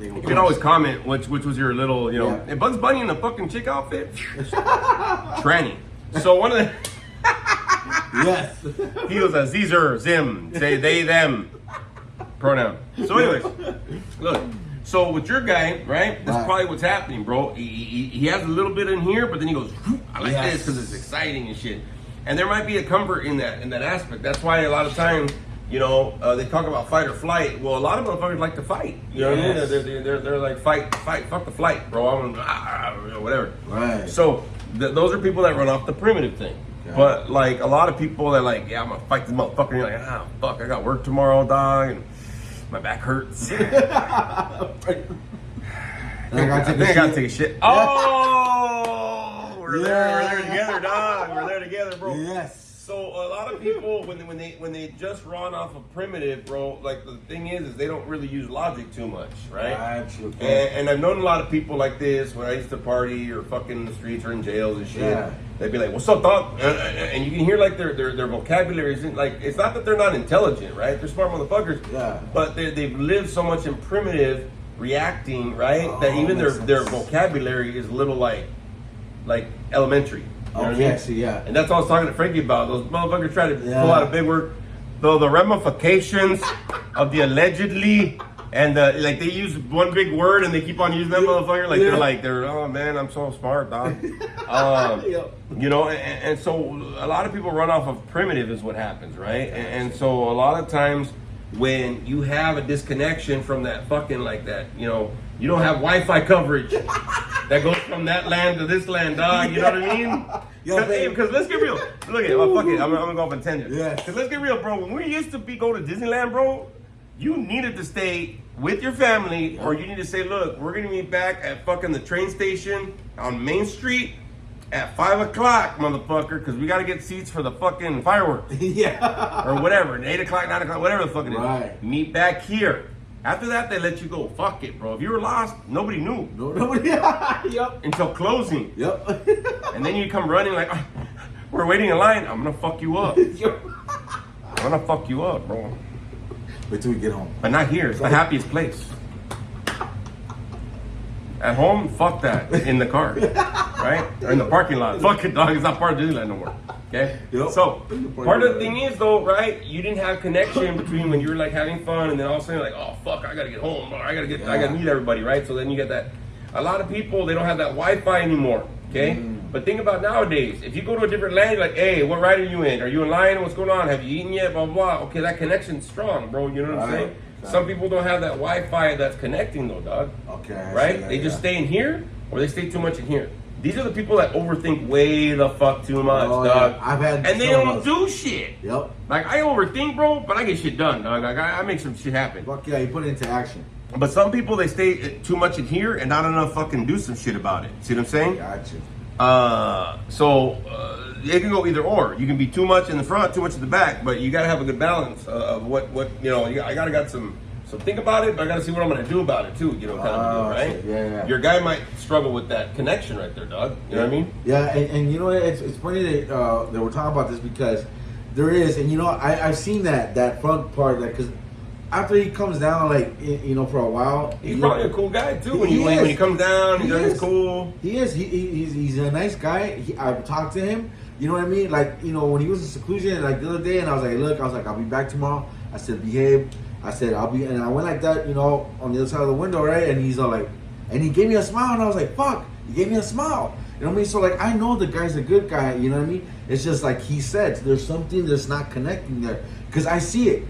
You can always comment which was your little, you know, hey, Bugs Bunny in the fucking chick outfit. Tranny. So one of the Yes. he was a Caesar, Zim, say they, them pronoun. So anyways, look. So with your guy, right? That's probably what's happening, bro. He has a little bit in here, but then he goes, I like this because it's exciting and shit. And there might be a comfort in that aspect. That's why a lot of times, you know, they talk about fight or flight. Well, a lot of motherfuckers like to fight. You know what I mean? They're like fight, fuck the flight, bro. I'm whatever. Right. So those are people that run off the primitive thing. Okay. But like a lot of people that like, yeah, I'm gonna fight this motherfucker. And you're like, fuck, I got work tomorrow, dog, and my back hurts. I think I gotta take a shit. Oh, we're there together, dog. We're there together, bro. Yes. So a lot of people, when they just run off of primitive, bro, like the thing is they don't really use logic too much, right? And I've known a lot of people like this when I used to party or fucking in the streets or in jails and shit. Yeah. They'd be like, "What's up, dog?" And you can hear like their vocabulary isn't like, it's not that they're not intelligent, right? They're smart motherfuckers. Yeah. But they've lived so much in primitive reacting, right? That even their vocabulary is a little like elementary. You know what I mean? Yeah. And that's what I was talking to Frankie about. Those motherfuckers try to pull out a big word. Though the ramifications of the allegedly and like they use one big word and they keep on using that motherfucker. Like they're oh man, I'm so smart, dog. You know, and so a lot of people run off of primitive is what happens, right? And so a lot of times when you have a disconnection from that fucking like that, you know, you don't have Wi-Fi coverage that goes from that land to this land, dog. You know what I mean? Because let's get real. Look at it. Well, fuck it. I'm gonna go off on tangent. Yeah. Because let's get real, bro. When we used to go to Disneyland, bro, you needed to stay with your family, or you need to say, look, we're gonna meet back at fucking the train station on Main Street at 5 o'clock, motherfucker, because we gotta get seats for the fucking fireworks. Or whatever, 8 o'clock, 9 o'clock, whatever the fuck it is. Right. Meet back here. After that, they let you go. Fuck it, bro. If you were lost, nobody knew. Nobody. Yep. Until closing. Yep. And then you come running like, we're waiting in line. I'm gonna fuck you up. I'm gonna fuck you up, bro. Wait till we get home. But not here. It's the happiest place. At home, fuck that. In the car, right? Or in the parking lot. Fuck it, dog. It's not part of Disneyland no more. Okay? Yep. So, part of the thing is, though, right? You didn't have connection between when you were, like, having fun and then all of a sudden you're like, oh, fuck, I gotta get home. Or I gotta meet everybody, right? So then you get that. A lot of people, they don't have that Wi-Fi anymore, okay? But think about nowadays. If you go to a different land, you're like, hey, what ride are you in? Are you in line? What's going on? Have you eaten yet? Blah, blah, blah. Okay, that connection's strong, bro. You know what I'm saying? Some people don't have that Wi-Fi that's connecting, though, dog. Okay. Right? They just stay in here, or they stay too much in here. These are the people that overthink way the fuck too much, dog. Yeah. I've had and they don't do shit. Yep. Like, I overthink, bro, but I get shit done, dog. Like, I make some shit happen. Fuck yeah, you put it into action. But some people, they stay too much in here and not enough fucking do some shit about it. See what I'm saying? Gotcha. So it can go either or. You can be too much in the front, too much in the back, but you gotta have a good balance of what you know. I gotta got some think about it, but I gotta see what I'm gonna do about it too. You know, kind of deal, right? Yeah. Your guy might struggle with that connection right there, dog. You know what I mean? Yeah, and you know it's funny that we're talking about this because there is, and you know I've seen that front part because after he comes down, like you know, for a while, he's probably a cool guy too. When he comes down, he's cool. He is. He's a nice guy. I've talked to him. You know what I mean? Like, you know, when he was in seclusion, like the other day, and I was like, I'll be back tomorrow. I said, behave. I said, I'll be, and I went like that, you know, on the other side of the window, right? And he's all like, and he gave me a smile, and I was like, fuck, he gave me a smile. You know what I mean? So like, I know the guy's a good guy. You know what I mean? It's just like he said, there's something that's not connecting there because I see it.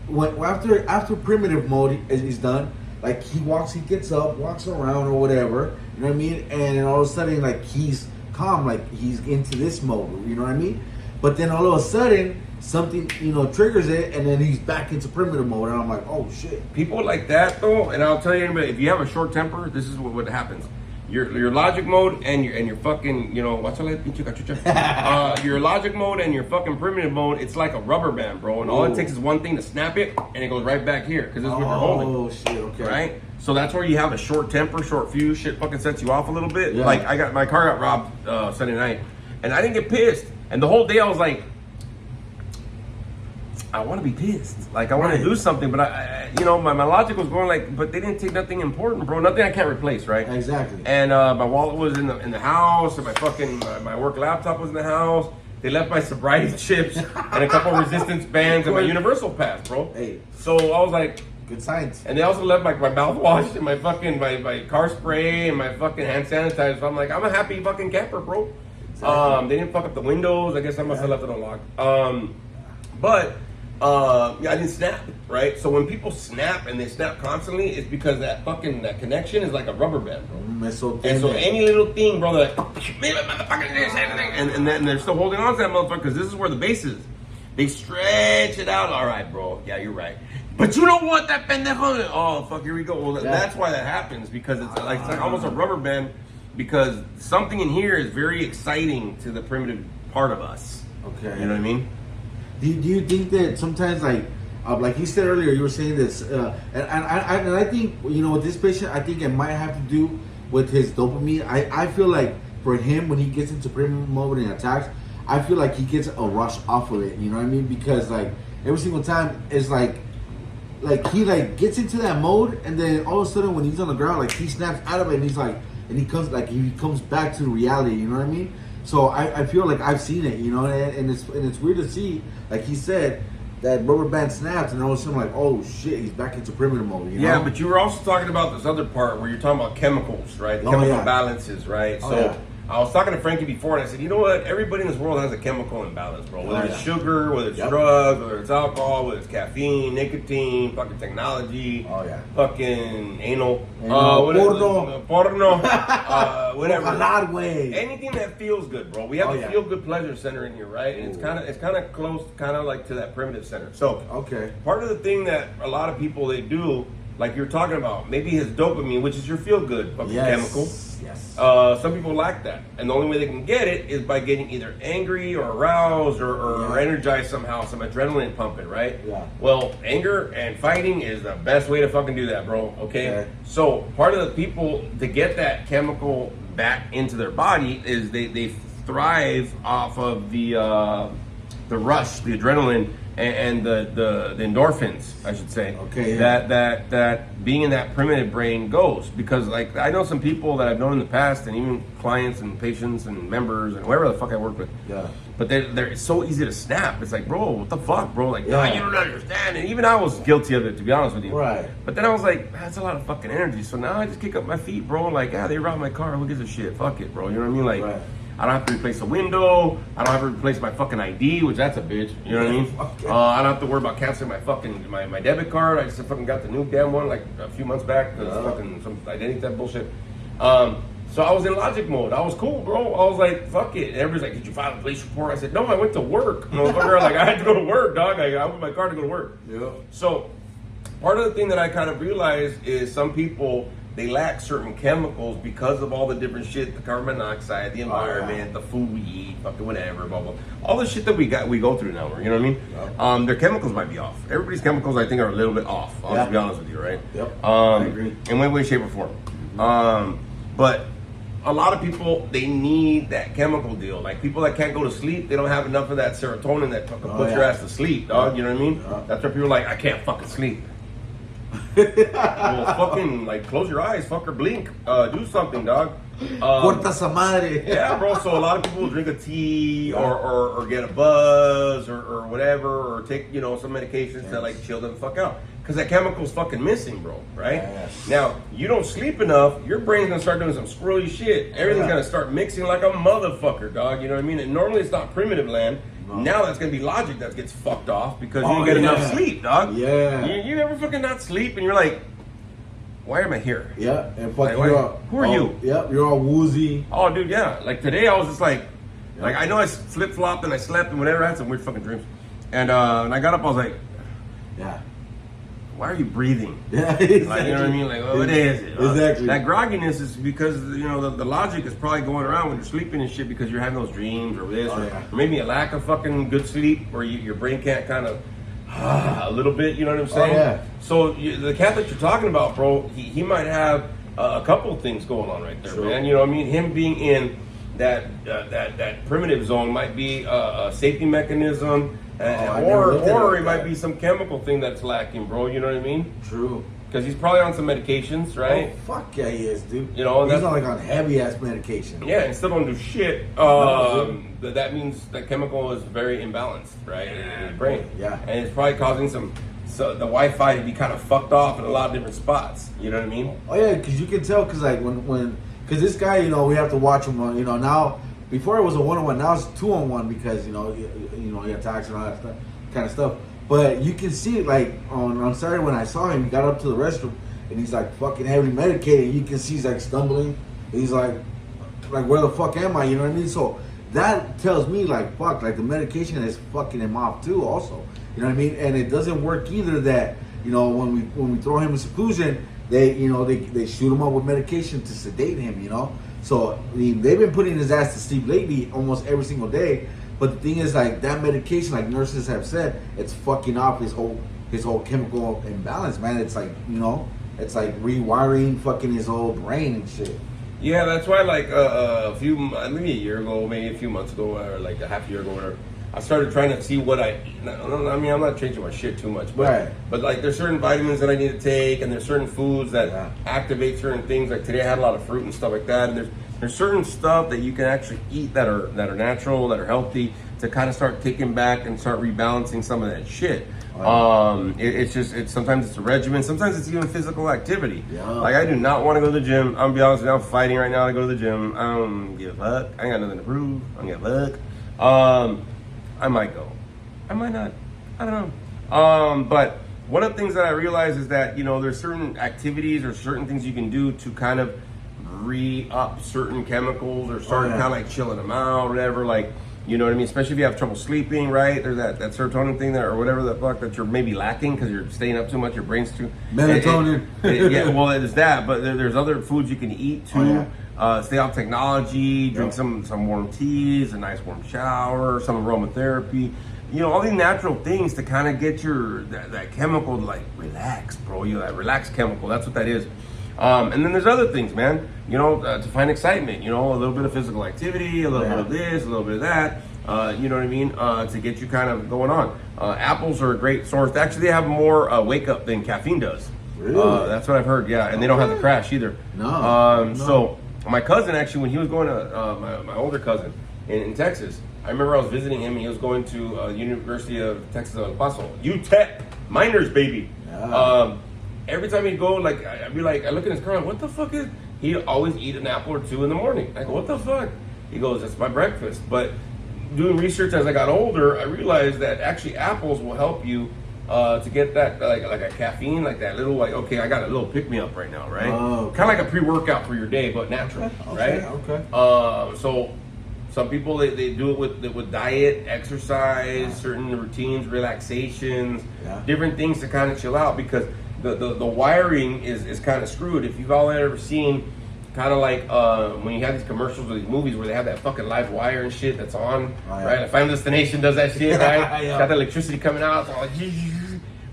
When after primitive mode is done, like he gets up, walks around or whatever, you know what I mean? And then all of a sudden, like he's calm, like he's into this mode, you know what I mean? But then all of a sudden, something, triggers it, and then he's back into primitive mode, and I'm like, oh shit. People like that though, and I'll tell you, if you have a short temper, this is what happens. Your logic mode and your fucking, your logic mode and your fucking primitive mode, it's like a rubber band, bro. And all it takes is one thing to snap it, and it goes right back here, because this is what you're holding. Oh shit, okay. Right? So that's where you have a short temper, short fuse, shit fucking sets you off a little bit. Yeah. Like, my car got robbed Sunday night, and I didn't get pissed. And the whole day I was like, I want to be pissed. Like, I want to do something, but my logic was going like, but they didn't take nothing important, bro. Nothing I can't replace, right? Exactly. And my wallet was in the house, and my fucking my work laptop was in the house. They left my sobriety chips and a couple resistance bands and my universal pass, bro. Hey. So I was like, good science. and they also left my mouthwash and my fucking my car spray and my fucking hand sanitizer. So I'm like, I'm a happy fucking camper, bro. Exactly. They didn't fuck up the windows. I guess I must have left it unlocked. But I didn't snap, right? So when people snap and they snap constantly, it's because that connection is like a rubber band, bro. And so any little thing, bro, like, and then they're still holding on to that motherfucker, because this is where the base is. They stretch it out. All right, bro. Yeah, you're right. But you don't want that pendejo. Oh, fuck, here we go. Well, that's why that happens, because it's like almost a rubber band, because something in here is very exciting to the primitive part of us. Okay. You know what I mean? Do you think that sometimes, like you said earlier, you were saying this, and I think, with this patient, I think it might have to do with his dopamine. I feel like for him, when he gets into primitive mode and attacks, I feel like he gets a rush off of it. You know what I mean? Because like every single time, it's like he gets into that mode, and then all of a sudden when he's on the ground, like he snaps out of it, and he comes back to reality. You know what I mean? So I feel like I've seen it, and it's weird to see, like he said, that rubber band snaps, and all of a sudden, like, oh shit, he's back into primitive mode. Yeah, but you were also talking about this other part where you're talking about chemicals, right? The chemical balances, right? I was talking to Frankie before, and I said, you know what? Everybody in this world has a chemical imbalance, bro. Whether it's sugar, whether it's drugs, whether it's alcohol, whether it's caffeine, nicotine, fucking technology, fucking anal, porno, whatever. Anything that feels good, bro. We have a feel-good pleasure center in here, right? And it's kind of close, kind of like to that primitive center. So, part of the thing that a lot of people, they do, like you're talking about, maybe his dopamine, which is your feel-good fucking chemical. Yes. Some people lack that, and the only way they can get it is by getting either angry or aroused or energized somehow, some adrenaline pumping, right? Yeah. Well, anger and fighting is the best way to fucking do that, bro. Okay. So part of the people to get that chemical back into their body is they thrive off of the rush, the adrenaline, and the endorphins, I should say. Okay. That being in that primitive brain goes, because like I know some people that I've known in the past, and even clients and patients and members and whoever the fuck I work with. Yeah. But it's so easy to snap. It's like, bro, what the fuck, bro? Like, nah, you don't understand. And even I was guilty of it, to be honest with you. Right. But then I was like, that's a lot of fucking energy. So now I just kick up my feet, bro. Like, they robbed my car. Who gives a shit? Fuck it, bro. You know what I mean? Like. I don't have to replace a window. I don't have to replace my fucking ID, which that's a bitch. You know what I mean? I don't have to worry about canceling my fucking my debit card. I just fucking got the new damn one like a few months back because fucking some identity theft bullshit. So I was in logic mode. I was cool, bro. I was like, fuck it. And everybody's like, did you file a police report? I said, no, I went to work. Motherfucker, like I had to go to work, dog. I got my car to go to work. Yeah. So part of the thing that I kind of realized is some people, they lack certain chemicals because of all the different shit, the carbon monoxide, the environment, the food we eat, fucking whatever, blah, blah. All the shit that we go through now, you know what I mean? Their chemicals might be off. Everybody's chemicals, I think, are a little bit off, to be honest with you, right? Yep. I agree. In one way, shape, or form. But a lot of people, they need that chemical deal. Like people that can't go to sleep, they don't have enough of that serotonin that puts your ass to sleep, dog. You know what I mean? That's why people are like, I can't fucking sleep. Well, fucking, like, close your eyes, fucker, blink, do something, dog. Corta esa madre. Yeah, bro, so a lot of people will drink a tea or get a buzz or whatever, or take, some medications that, like, chill them the fuck out. Because that chemical's fucking missing, bro, right? Yes. Now, you don't sleep enough, your brain's gonna start doing some squirrely shit. Everything's gonna start mixing like a motherfucker, dog, you know what I mean? And normally it's not primitive land. Now that's gonna be logic that gets fucked off because you don't get enough sleep, dog. Yeah. You ever fucking not sleep and you're like, why am I here? Yeah, and Like, fuck why- you up. who are you? Yep, you're all woozy. Oh, dude, yeah. Like today, I was just like I know I flip flopped and I slept and whatever. I had some weird fucking dreams, and I got up. I was like, Yeah. why are you breathing? Yeah, exactly. Like, you know what I mean? Like, what is it? Exactly. That grogginess is because, you know, the logic is probably going around when you're sleeping and shit because you're having those dreams or this, or maybe a lack of fucking good sleep where your brain can't kind of a little bit, you know what I'm saying? yeah. So the cat that you're talking about, bro, he might have a couple of things going on right there, Sure. man. You know what I mean? Him being in that primitive zone might be a safety mechanism, I never looked at it or like it might that. be some chemical thing that's lacking, bro. You know what I mean? True. Because he's probably on some medications, right? Oh, fuck yeah, he is, dude. You know, and he's that's- not like on heavy ass medication. Yeah, and still don't do shit. That means that chemical is very imbalanced, right, in his brain. Yeah. And it's probably causing the Wi-Fi to be kind of fucked off in a lot of different spots. You know what I mean? Oh yeah, because you can tell, because like because this guy, you know, we have to watch him. You know, now before it was a 1-on-1, now it's 2-on-1 because you know he attacks and all that stuff, kind of stuff. But you can see it like on Saturday when I saw him, he got up to the restroom and he's like fucking heavily medicated. You can see he's like stumbling. He's like where the fuck am I? You know what I mean? So that tells me like fuck, like the medication is fucking him off too. Also, you know what I mean? And it doesn't work either that you know when we throw him in seclusion, they shoot him up with medication to sedate him. You know, so I mean, they've been putting his ass to sleep lately almost every single day. But the thing is, like that medication, like nurses have said, it's fucking off his whole chemical imbalance, man. It's like it's like rewiring fucking his whole brain and shit. Yeah, that's why like maybe a year ago, maybe a few months ago, or like a half year ago, whatever, I started trying to see what I mean, I'm not changing my shit too much, but Right. but like there's certain vitamins that I need to take, and there's certain foods that activate certain things. Like today I had a lot of fruit and stuff like that, and there's certain stuff that you can actually eat that are natural, that are healthy, to kind of start kicking back and start rebalancing some of that shit. It's sometimes it's a regimen, sometimes it's even physical activity. Yeah. Like I do not want to go to the gym. I'm gonna be honest with you, I'm fighting right now to go to the gym. I don't give a fuck. I ain't got nothing to prove. I don't give a fuck. I might go. I might not. I don't know. But one of the things that I realize is that, you know, there's certain activities or certain things you can do to kind of re-up certain chemicals or start kind of like chilling them out or whatever. Like, you know what I mean? Especially if you have trouble sleeping, right? There's that serotonin thing there or whatever the fuck that you're maybe lacking because you're staying up too much, your brain's too... Melatonin. Yeah, well, it is that, but there's other foods you can eat too. Stay off technology, drink some warm teas, a nice warm shower, some aromatherapy. You know, all these natural things to kind of get that chemical to like relax, bro. You know, that relax chemical, that's what that is. And then there's other things, man. You know, to find excitement. You know, a little bit of physical activity, a little bit of this, a little bit of that. You know what I mean? To get you kind of going on. Apples are a great source. Actually, they have more wake up than caffeine does. Really? That's what I've heard. Yeah, and they don't have the crash either. No. So my cousin actually, when he was going to my older cousin in Texas, I remember I was visiting him. And he was going to University of Texas El Paso, UTEP, miners, baby. Yeah. Every time he'd go, like, I'd be like, I look at his car, like, what the fuck is? He'd always eat an apple or two in the morning. I go, what the fuck? He goes, that's my breakfast. But doing research as I got older, I realized that actually apples will help you to get that, like a caffeine, like that little, like, okay, I got a little pick-me-up right now, right? Oh, okay. Kind of like a pre-workout for your day, but natural, right? Okay. So some people, they do it with diet, exercise, certain routines, relaxations, different things to kind of chill out because the wiring is kind of screwed. If you've all ever seen kind of like when you have these commercials or these movies where they have that fucking live wire and shit that's on, right? Like Final Destination does that shit, right? It's got the electricity coming out. It's all like,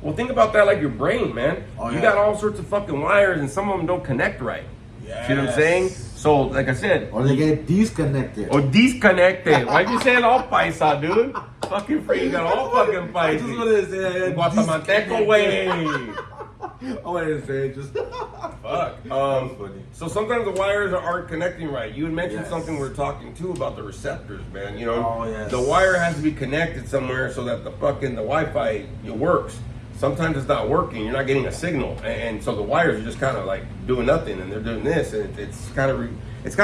well, think about that like your brain, man. You got all sorts of fucking wires and some of them don't connect right. See what I'm saying? So, like I said, or they get disconnected. Or disconnected. Why'd you say it all paisa, dude? Fucking free, you got all fucking I just paisa. wanted to say Guatemalteco way. I wanted to say it just Fuck. funny. So sometimes the wires aren't connecting right. You had mentioned something we were talking too about the receptors, man. You know, the wire has to be connected somewhere so that the Wi-Fi works. Sometimes it's not working. You're not getting a signal, and so the wires are just kind of like doing nothing, and they're doing this, and it's kind of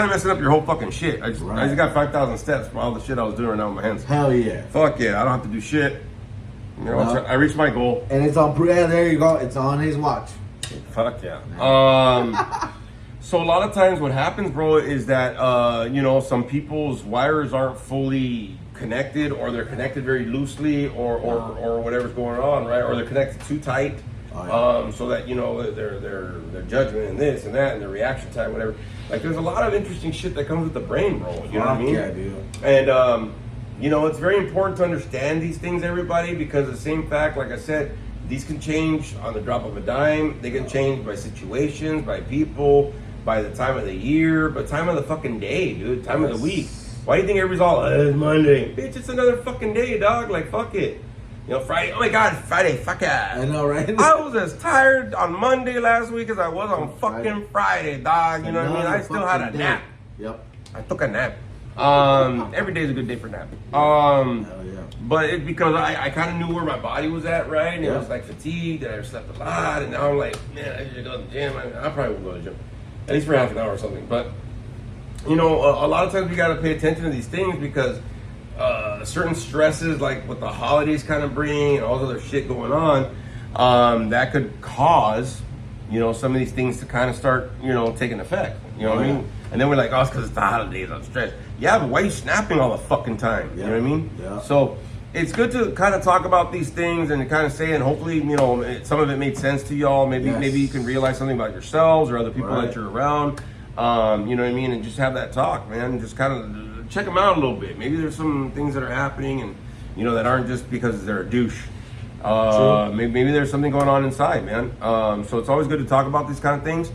messing up your whole fucking shit. I just got 5,000 steps from all the shit I was doing right now with my hands. Hell yeah. Fuck yeah! I don't have to do shit. You know, I reached my goal. And it's on. There you go. It's on his watch. Fuck yeah. So a lot of times what happens, bro, is that, some people's wires aren't fully connected, or they're connected very loosely, or whatever's going on, right? Or they're connected too tight. So that, their judgment and this and that and their reaction time, whatever. Like, there's a lot of interesting shit that comes with the brain, bro. You know what I mean? Yeah, dude. And, it's very important to understand these things, everybody, because the same fact, like I said, these can change on the drop of a dime. They can change by situations, by people, by the time of the year, by time of the fucking day, dude. Time of the week. Why do you think everybody's all, it's Monday? Bitch, it's another fucking day, dog. Like, fuck it. Friday. Oh my God, Friday. Fuck yeah. I know, right? I was as tired on Monday last week as I was on fucking Friday, dog. You know what I mean? I still had a nap. Yep. I took a nap. Every day is a good day for nap. Hell yeah. But it's because I kind of knew where my body was at, right? And it was like fatigued, and I slept a lot, and now I'm like, man, I should go to the gym. I probably will go to the gym, at least for half an hour or something. But a lot of times we got to pay attention to these things because certain stresses, like what the holidays kind of bring and all this other shit going on, that could cause, some of these things to kind of start, taking effect. You know what I mean? And then we're like, oh, it's because it's the holidays, I'm stressed. Yeah, but why are you snapping all the fucking time? You know what I mean? Yeah. So it's good to kind of talk about these things and to kind of say, and hopefully, some of it made sense to y'all. Maybe you can realize something about yourselves or other people that you're around. You know what I mean? And just have that talk, man. And just kind of check them out a little bit. Maybe there's some things that are happening and, that aren't just because they're a douche. Maybe there's something going on inside, man. So it's always good to talk about these kind of things.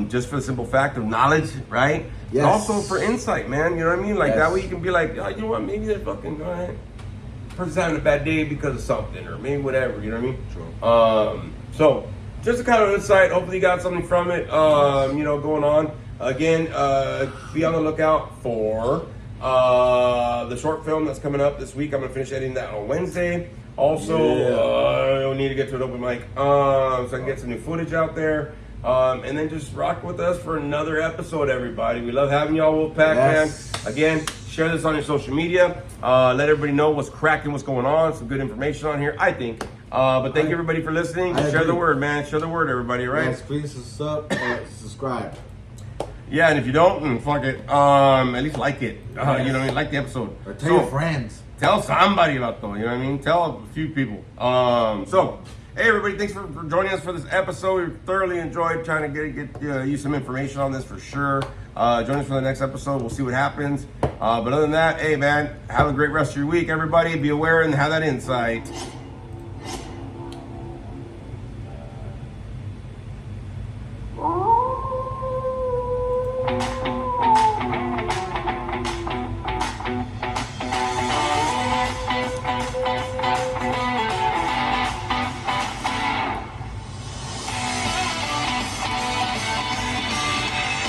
Just for the simple fact of knowledge, right? Yes. Also for insight, man. You know what I mean? Like that way you can be like, oh, you know what? Maybe they're fucking all right. Person's having a bad day because of something, or maybe whatever. You know what I mean? True. So just a kind of insight. Hopefully you got something from it. Going on. Again, be on the lookout for the short film that's coming up this week. I'm gonna finish editing that on Wednesday. Also, I need to get to an open mic, so I can get some new footage out there. And then just rock with us for another episode, everybody. We love having y'all, Wolfpack, man. Again, share this on your social media. Let everybody know what's cracking, what's going on. Some good information on here, I think. But thank you, everybody, for listening. Share the word, man. Share the word, everybody, all right? Yes, please subscribe. Yeah, and if you don't, fuck it. At least like it. You know what I mean? Like the episode. Or tell your friends. Tell somebody about though, you know what I mean? Tell a few people. Hey everybody, thanks for joining us for this episode. We thoroughly enjoyed trying to get you some information on this for sure. Join us for the next episode. We'll see what happens. But other than that, hey man, have a great rest of your week, everybody. Be aware and have that insight.